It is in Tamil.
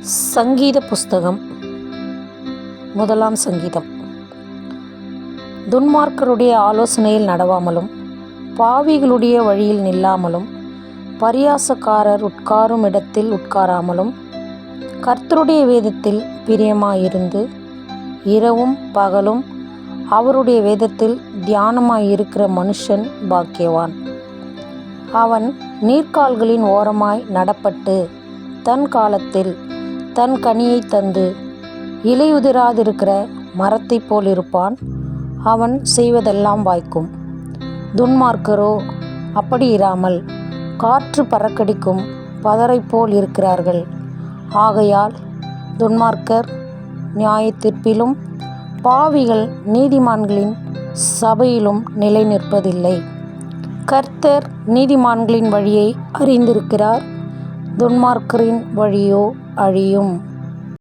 சங்கீத புஸ்தகம். முதலாம் சங்கீதம். துன்மார்க்கருடைய ஆலோசனையில் நடவாமலும் பாவிகளுடைய வழியில் நில்லாமலும் பரியாசக்காரர் உட்காரும் இடத்தில் உட்காராமலும் கர்த்தருடைய வேதத்தில் பிரியமாயிருந்து இரவும் பகலும் அவருடைய வேதத்தில் தியானமாயிருக்கிற மனுஷன் பாக்கியவான். அவன் நீர்க்கால்களின் ஓரமாய் நடப்பட்டு தன் காலத்தில் தன் கனியை தந்து இலையுதிராதிருக்கிற மரத்தைப் போல் இருப்பான். அவன் செய்வதெல்லாம் வாய்க்கும். துன்மார்க்கரோ அப்படி இராமல் காற்று பறக்கடிக்கும் பதரைப் போல் இருக்கிறார்கள். ஆகையால் துன்மார்க்கர் நியாயத்தீர்ப்பிலும் பாவிகள் நீதிமான்களின் சபையிலும் நிலை நிற்பதில்லை. கர்த்தர் நீதிமான்களின் வழியை அறிந்திருக்கிறார், துன்மார்க்கரின் வழியோ அழியும்.